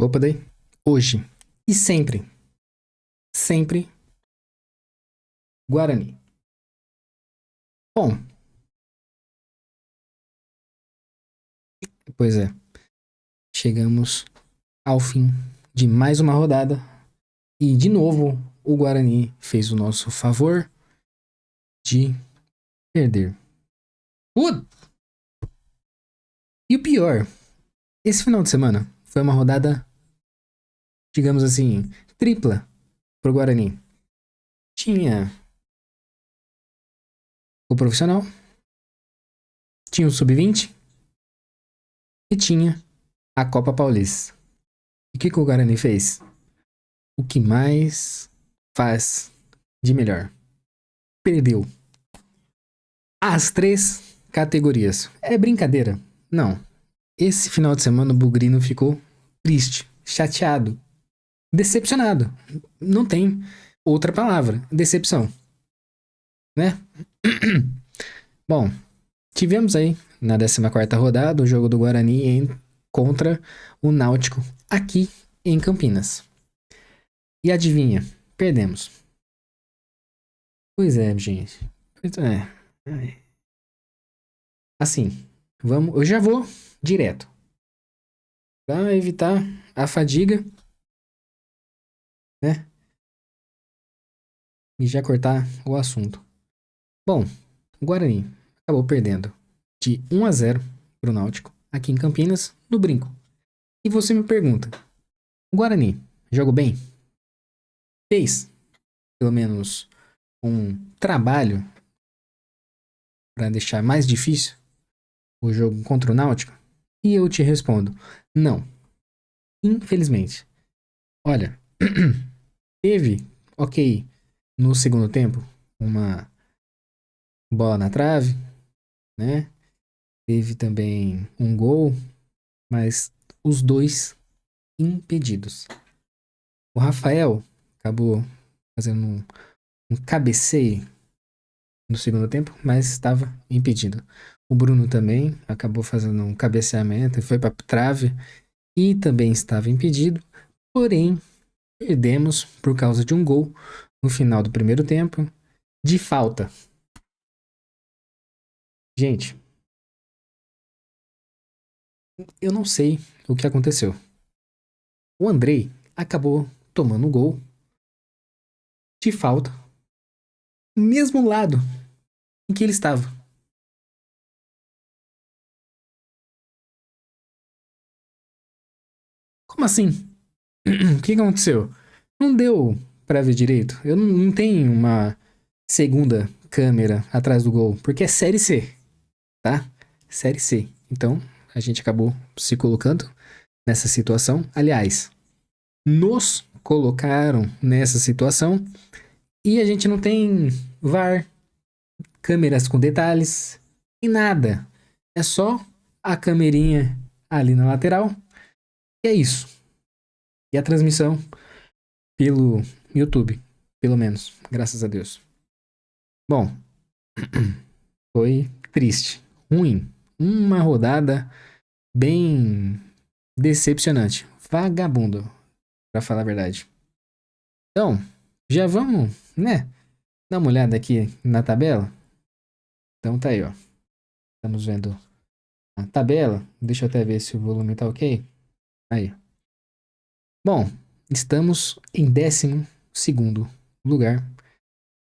Opa, daí. Hoje e sempre, sempre Guarani. Bom, pois é, chegamos ao fim de mais uma rodada e de novo o Guarani fez o nosso favor de perder. Put- E o pior, esse final de semana foi uma rodada, digamos assim, tripla pro Guarani. Tinha o profissional, tinha o sub-20 e tinha a Copa Paulista. E o que o Guarani fez? O que mais faz de melhor. Perdeu as três categorias. É brincadeira? Não. Esse final de semana o Bugrino ficou triste, chateado, decepcionado. Não tem outra palavra. Decepção, né? Bom, tivemos aí na 14ª rodada o jogo do Guarani contra o Náutico aqui em Campinas. E adivinha? Perdemos. Pois é, gente. Pois é. Assim, vamos, eu já vou direto para evitar a fadiga, né? E já cortar o assunto. Bom, o Guarani acabou perdendo de 1-0 pro Náutico aqui em Campinas, no Brinco. E você me pergunta: o Guarani jogou bem? Fez pelo menos um trabalho para deixar mais difícil o jogo contra o Náutico? E eu te respondo: não. Infelizmente. Olha, teve, ok, no segundo tempo, uma bola na trave, né? Teve também um gol, mas os dois impedidos. O Rafael acabou fazendo um cabeceio no segundo tempo, mas estava impedido. O Bruno também acabou fazendo um cabeceamento e foi para trave e também estava impedido. Porém, perdemos por causa de um gol no final do primeiro tempo de falta. Gente, eu não sei o que aconteceu. O Andrei acabou tomando um gol de falta no mesmo lado em que ele estava. Como assim? O que aconteceu? Não deu pra ver direito. Eu não tenho uma segunda câmera atrás do gol, porque é Série C, tá? Série C. Então, a gente acabou se colocando nessa situação. Aliás, nos colocaram nessa situação e a gente não tem VAR, câmeras com detalhes e nada. É só a câmerinha ali na lateral. E é isso. E a transmissão pelo YouTube, pelo menos, graças a Deus. Bom, foi triste, ruim, uma rodada bem decepcionante, vagabundo, pra falar a verdade. Então, já vamos, né, dar uma olhada aqui na tabela? Então tá aí, ó. Estamos vendo a tabela. Deixa eu até ver se o volume tá ok. Aí. Bom, estamos em 12º lugar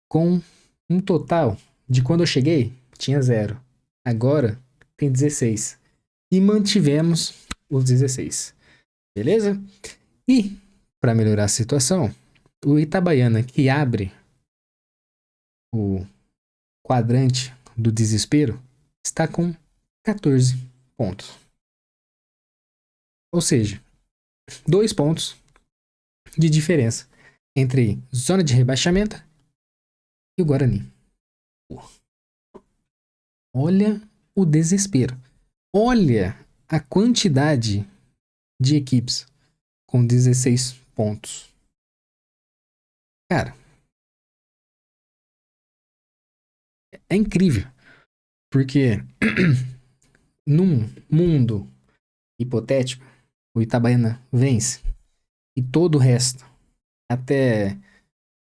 com um total de quando eu cheguei, tinha 0. Agora tem 16. E mantivemos os 16. Beleza? E, para melhorar a situação, o Itabaiana, que abre o quadrante do desespero, está com 14 pontos. Ou seja, 2 pontos de diferença entre zona de rebaixamento e o Guarani. Olha o desespero. Olha a quantidade de equipes com 16 pontos. Cara, é incrível, porque num mundo hipotético, o Itabaiana vence e todo o resto, até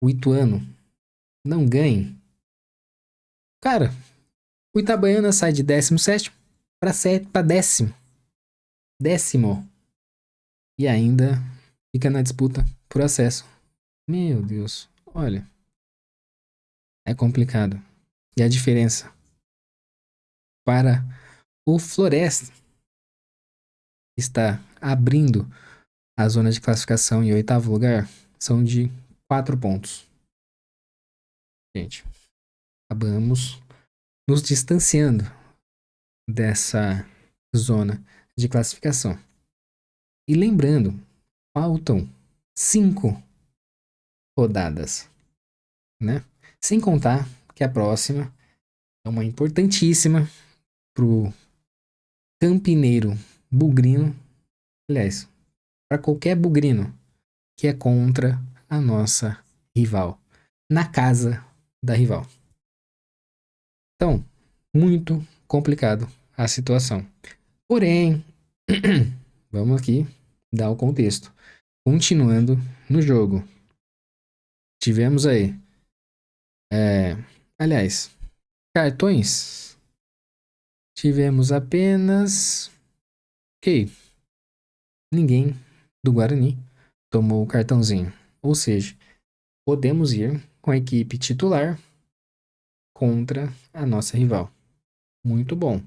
o Ituano, não ganhe, cara, o Itabaiana sai de 17º para décimo. Décimo. E ainda fica na disputa por acesso. Meu Deus, olha, é complicado. E a diferença para o Floresta está abrindo a zona de classificação em oitavo lugar são de 4 pontos. Gente, acabamos nos distanciando dessa zona de classificação. E lembrando, faltam 5 rodadas, né? Sem contar que a próxima é uma importantíssima pro campineiro bugrino, aliás, para qualquer bugrino que é contra a nossa rival, na casa da rival. Então, muito complicado a situação. Porém, vamos aqui dar o contexto. Continuando no jogo, tivemos aí, aliás, cartões. Tivemos apenas, ok, ninguém do Guarani tomou o cartãozinho. Ou seja, podemos ir com a equipe titular contra a nossa rival. Muito bom.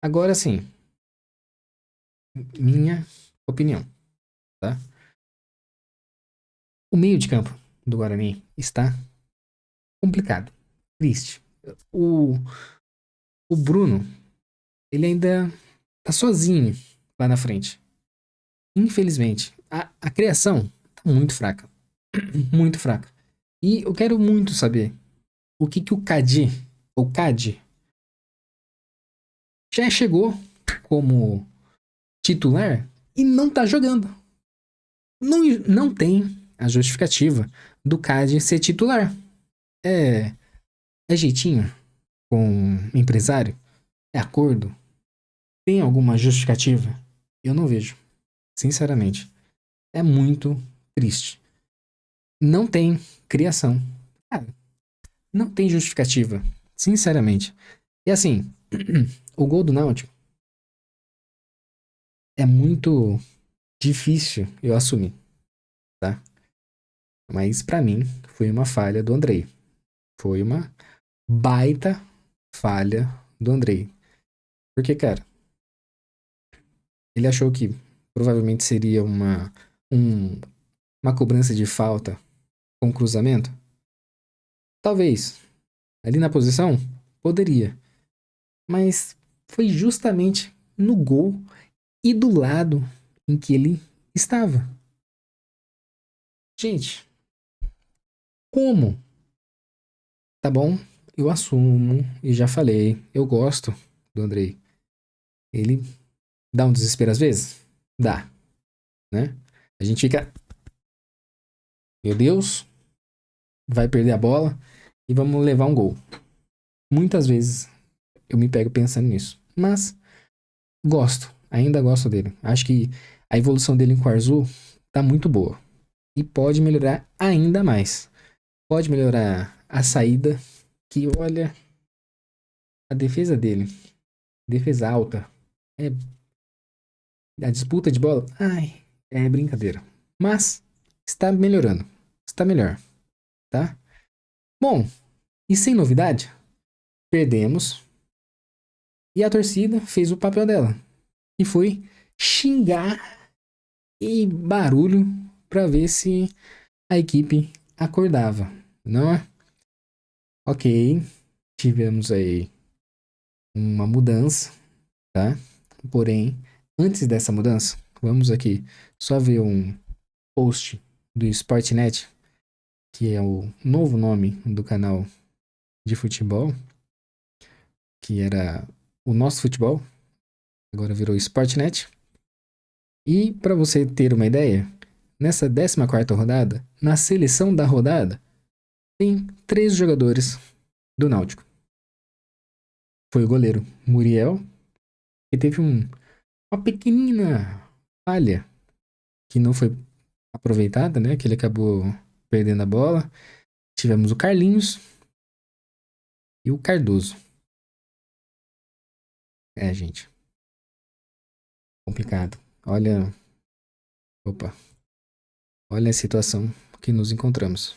Agora sim, minha opinião, tá? O meio de campo do Guarani está complicado, triste. O, o Bruno, ele ainda tá sozinho lá na frente. Infelizmente, a criação tá muito fraca. Muito fraca. E eu quero muito saber o que o Cadi, ou Cadi, já chegou como titular e não tá jogando. Não tem a justificativa do Cadi ser titular. É, é jeitinho com empresário? É acordo? Tem alguma justificativa? Eu não vejo. Sinceramente. É muito triste. Não tem criação. Cara, não tem justificativa. Sinceramente. E assim, o gol do Náutico é muito difícil eu assumir, tá? Mas pra mim foi uma falha do Andrei. Foi uma baita falha do Andrei. Porque, cara, ele achou que provavelmente seria uma cobrança de falta com cruzamento. Talvez. Ali na posição, poderia. Mas foi justamente no gol e do lado em que ele estava. Gente, como? Tá bom, eu assumo e já falei, eu gosto do Andrei. Ele dá um desespero às vezes? Dá, né? A gente fica, meu Deus, vai perder a bola e vamos levar um gol. Muitas vezes eu me pego pensando nisso. Mas gosto, ainda gosto dele. Acho que a evolução dele em Quarzu tá muito boa. E pode melhorar ainda mais. Pode melhorar a saída, que olha, a defesa dele, defesa alta, é a disputa de bola, ai, é brincadeira. Mas está melhorando. Está melhor, tá? Bom, e sem novidade, perdemos e a torcida fez o papel dela, e foi xingar e barulho para ver se a equipe acordava, não é? Ok, tivemos aí uma mudança, tá? Porém, antes dessa mudança, vamos aqui só ver um post do Sportnet, que é o novo nome do canal de futebol, que era o Nosso Futebol, agora virou Sportnet. E para você ter uma ideia, nessa 14ª rodada, na seleção da rodada, tem 3 jogadores do Náutico. Foi o goleiro Muriel, que teve uma pequenina falha que não foi aproveitada, né? Que ele acabou perdendo a bola. Tivemos o Carlinhos e o Cardoso. Gente, complicado. Olha, opa, olha a situação que nos encontramos,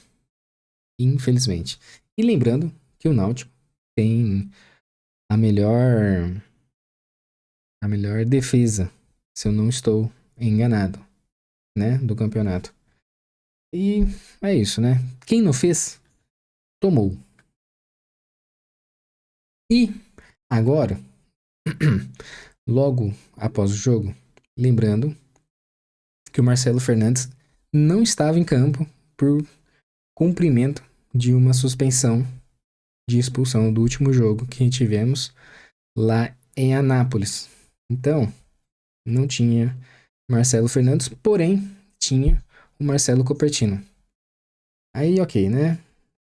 infelizmente. E lembrando que o Náutico tem a melhor defesa, se eu não estou enganado, né, do campeonato. E é isso, né? Quem não fez, tomou. E agora, logo após o jogo, lembrando que o Marcelo Fernandes não estava em campo por cumprimento de uma suspensão de expulsão do último jogo que tivemos lá em Anápolis. Então, não tinha Marcelo Fernandes, porém tinha o Marcelo Cupertino. Aí, ok, né?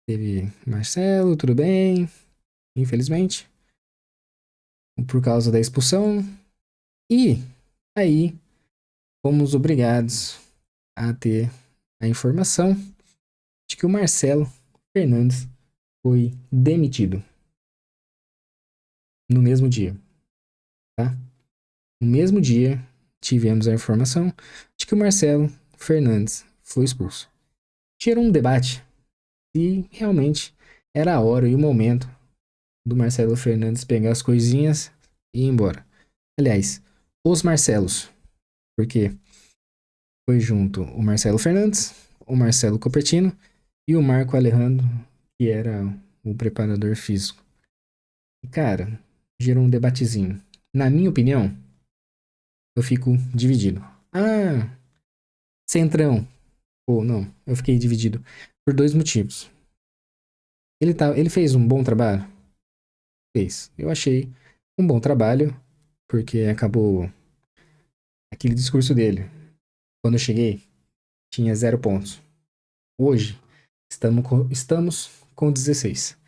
Teve Marcelo, tudo bem, infelizmente, por causa da expulsão. E aí fomos obrigados a ter a informação de que o Marcelo Fernandes foi demitido no mesmo dia, tá? No mesmo dia, tivemos a informação de que o Marcelo Fernandes foi expulso. Gerou um debate se realmente era a hora e o momento do Marcelo Fernandes pegar as coisinhas e ir embora. Aliás, os Marcelos, porque foi junto o Marcelo Fernandes, o Marcelo Cupertino e o Marco Alejandro, que era o preparador físico. E, cara, gerou um debatezinho. Na minha opinião, eu fico dividido. Ah, Centrão. Pô, não, eu fiquei dividido por dois motivos. Ele fez um bom trabalho? Fez. Eu achei um bom trabalho, porque acabou aquele discurso dele. Quando eu cheguei, tinha 0 pontos. Hoje, estamos com 16.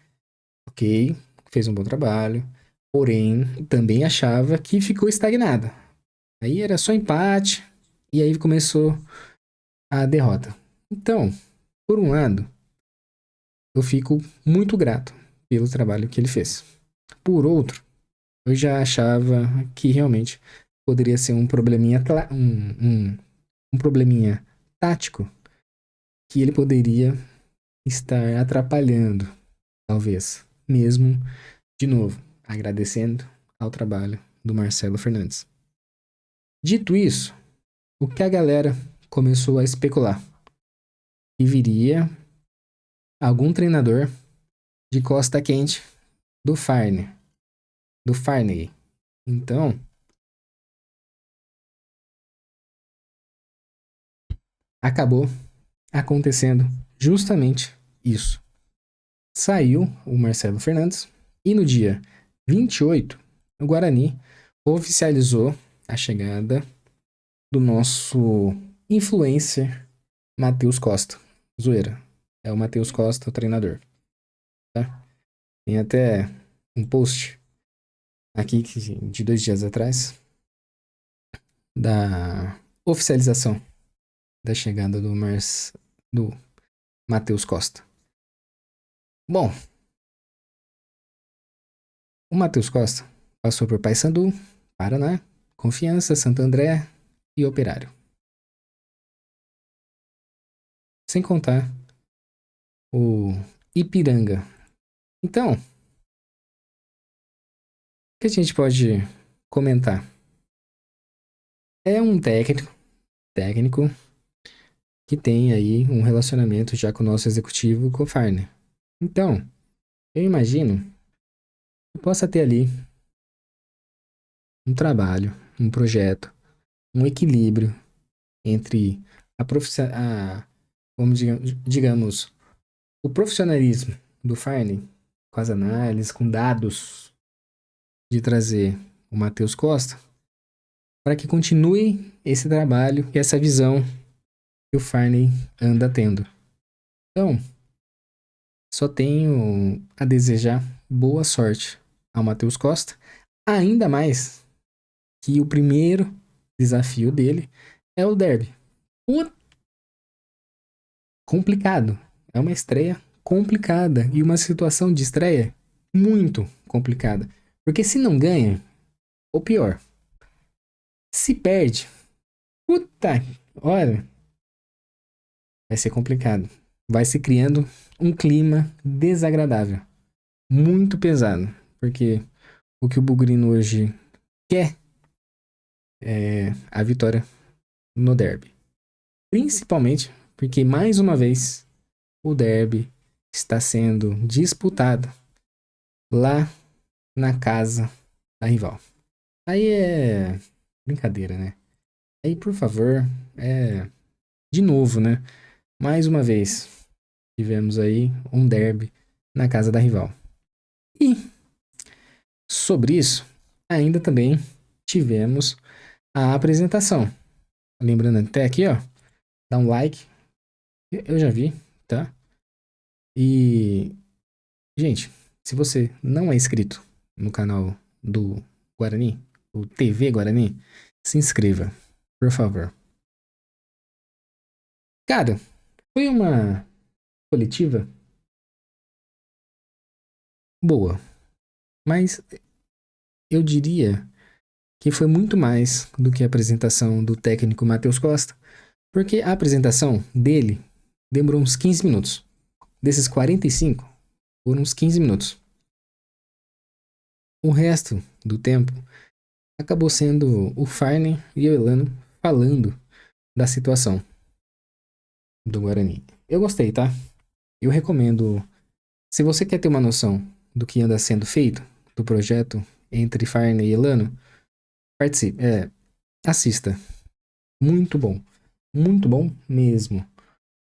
Ok, fez um bom trabalho, porém, também achava que ficou estagnada. Aí era só empate, e aí começou a derrota. Então, por um lado, eu fico muito grato pelo trabalho que ele fez. Por outro, eu já achava que realmente poderia ser um probleminha, um probleminha tático que ele poderia estar atrapalhando, talvez, mesmo de novo, agradecendo ao trabalho do Marcelo Fernandes. Dito isso, o que a galera começou a especular? Que viria algum treinador de Costa Quente do Farney. Então, acabou acontecendo justamente isso. Saiu o Marcelo Fernandes e no dia 28, o Guarani oficializou a chegada do nosso influencer Matheus Costa. Zoeira. É o Matheus Costa, o treinador. Tá? Tem até um post aqui de 2 dias atrás da oficialização da chegada do Matheus Costa. Bom, o Matheus Costa passou por Paysandu, Paraná, Confiança, Santo André e Operário. Sem contar o Ipiranga. Então, o que a gente pode comentar? É um técnico que tem aí um relacionamento já com o nosso executivo, com o Farner. Então, eu imagino que possa ter ali um trabalho, um projeto, um equilíbrio entre vamos digamos, o profissionalismo do Farney, com as análises, com dados, de trazer o Matheus Costa, para que continue esse trabalho e essa visão que o Farney anda tendo. Então, só tenho a desejar boa sorte ao Matheus Costa, ainda mais que o primeiro desafio dele é o derby. Complicado. É uma estreia complicada e uma situação de estreia muito complicada. Porque se não ganha, ou pior, se perde, puta, olha, vai ser complicado. Vai se criando um clima desagradável, muito pesado. Porque o que o Bugrino hoje quer é a vitória no derby. Principalmente porque, mais uma vez, o derby está sendo disputado lá na casa da rival. Aí é brincadeira, né? Aí, por favor, de novo, né? Mais uma vez, tivemos aí um derby na casa da rival. E sobre isso, ainda também tivemos a apresentação. Lembrando até aqui, ó, dá um like. Eu já vi, tá? E, gente, se você não é inscrito no canal do Guarani, o TV Guarani, se inscreva, por favor. Cara, foi uma coletiva boa, mas eu diria que foi muito mais do que a apresentação do técnico Matheus Costa, porque a apresentação dele demorou uns 15 minutos. Desses 45, foram uns 15 minutos. O resto do tempo acabou sendo o Farney e o Elano falando da situação do Guarani. Eu gostei, tá? Eu recomendo, se você quer ter uma noção do que anda sendo feito, do projeto entre Farney e Elano, participe, assista. Muito bom mesmo.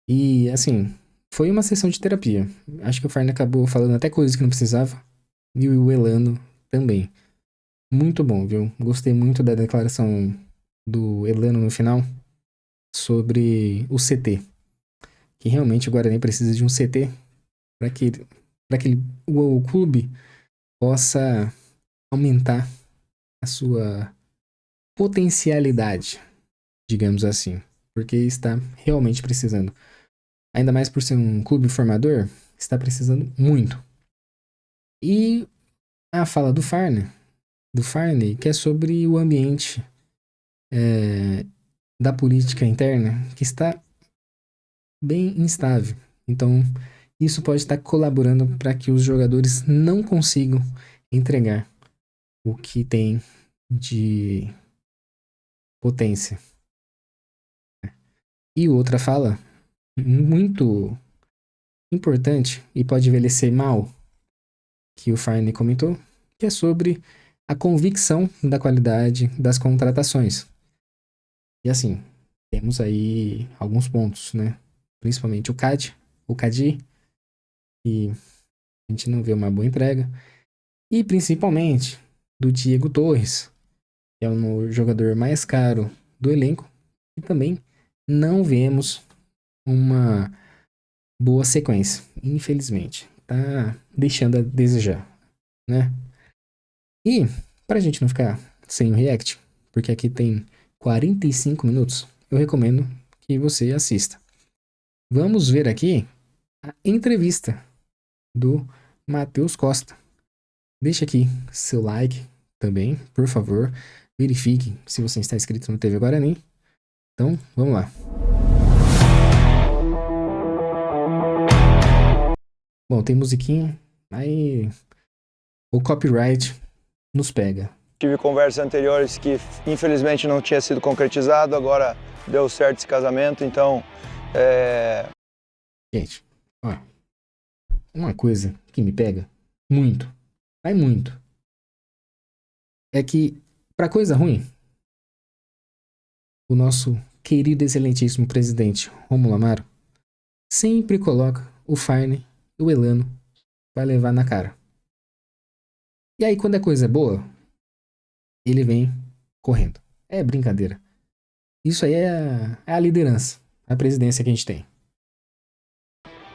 E assim, foi uma sessão de terapia. Acho que o Farney acabou falando até coisas que não precisava, e o Elano também. Muito bom, viu? Gostei muito da declaração do Elano no final sobre o CT. Que realmente o Guarani precisa de um CT para que o clube possa aumentar a sua potencialidade, digamos assim, porque está realmente precisando. Ainda mais por ser um clube formador, está precisando muito. E a fala do Farney, que é sobre o ambiente da política interna, que está bem instável. Então, isso pode estar colaborando para que os jogadores não consigam entregar o que tem de potência. E outra fala muito importante e pode envelhecer mal, que o Farney comentou, que é sobre a convicção da qualidade das contratações. E assim, temos aí alguns pontos, né? Principalmente o Cadi, que a gente não vê uma boa entrega. E principalmente do Diego Torres, que é o jogador mais caro do elenco, e também não vemos uma boa sequência, infelizmente. Tá deixando a desejar, né? E, pra gente não ficar sem o react, porque aqui tem 45 minutos, eu recomendo que você assista. Vamos ver aqui a entrevista do Matheus Costa. Deixa aqui seu like também, por favor. Verifique se você está inscrito no TV Guarani. Então, vamos lá. Bom, tem musiquinha, aí o copyright nos pega. Tive conversas anteriores que infelizmente não tinha sido concretizado, agora deu certo esse casamento, então... Gente, ó, uma coisa que me pega muito, vai muito, é que, pra coisa ruim, o nosso querido e excelentíssimo presidente Rômulo Amaro sempre coloca o Farney e o Elano pra levar na cara. E aí, quando é coisa boa, ele vem correndo. É brincadeira. Isso aí é a liderança, a presidência que a gente tem.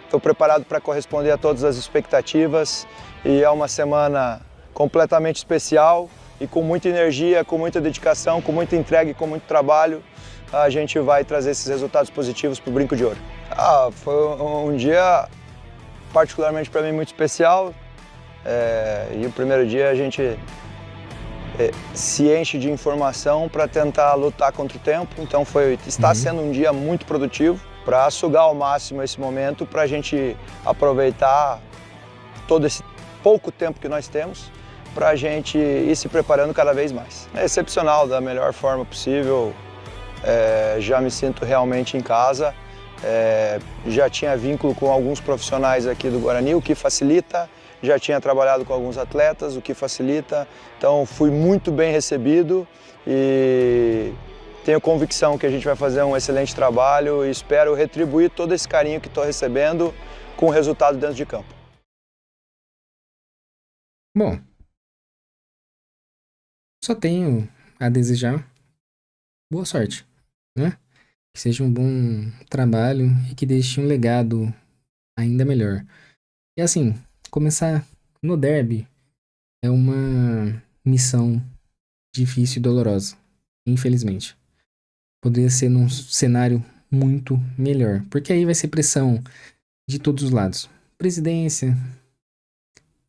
Estou preparado para corresponder a todas as expectativas e é uma semana completamente especial e com muita energia, com muita dedicação, com muita entrega e com muito trabalho, a gente vai trazer esses resultados positivos para o Brinco de Ouro. Foi um dia particularmente para mim muito especial, e o primeiro dia a gente se enche de informação para tentar lutar contra o tempo, então está sendo um dia muito produtivo para sugar ao máximo esse momento, para a gente aproveitar todo esse pouco tempo que nós temos, para a gente ir se preparando cada vez mais. É excepcional, da melhor forma possível, já me sinto realmente em casa, já tinha vínculo com alguns profissionais aqui do Guarani, o que facilita, já tinha trabalhado com alguns atletas, o que facilita, então fui muito bem recebido e tenho convicção que a gente vai fazer um excelente trabalho e espero retribuir todo esse carinho que estou recebendo com o resultado dentro de campo. Bom, só tenho a desejar boa sorte, né? Que seja um bom trabalho e que deixe um legado ainda melhor. E assim, começar no derby é uma missão difícil e dolorosa, infelizmente. Poderia ser num cenário muito melhor, porque aí vai ser pressão de todos os lados. Presidência,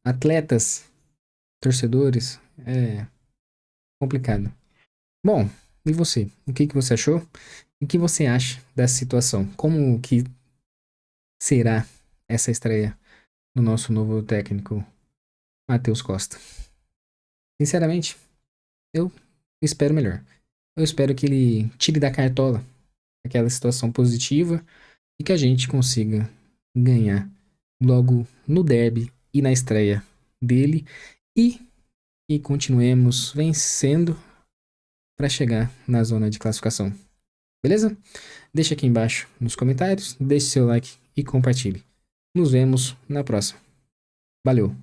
atletas, torcedores, é complicado. Bom, e você? O que você achou? O que você acha dessa situação? Como que será essa estreia do nosso novo técnico, Matheus Costa? Sinceramente, eu espero melhor. Eu espero que ele tire da cartola aquela situação positiva e que a gente consiga ganhar logo no derby e na estreia dele e continuemos vencendo para chegar na zona de classificação. Beleza? Deixa aqui embaixo nos comentários, deixe seu like e compartilhe. Nos vemos na próxima. Valeu!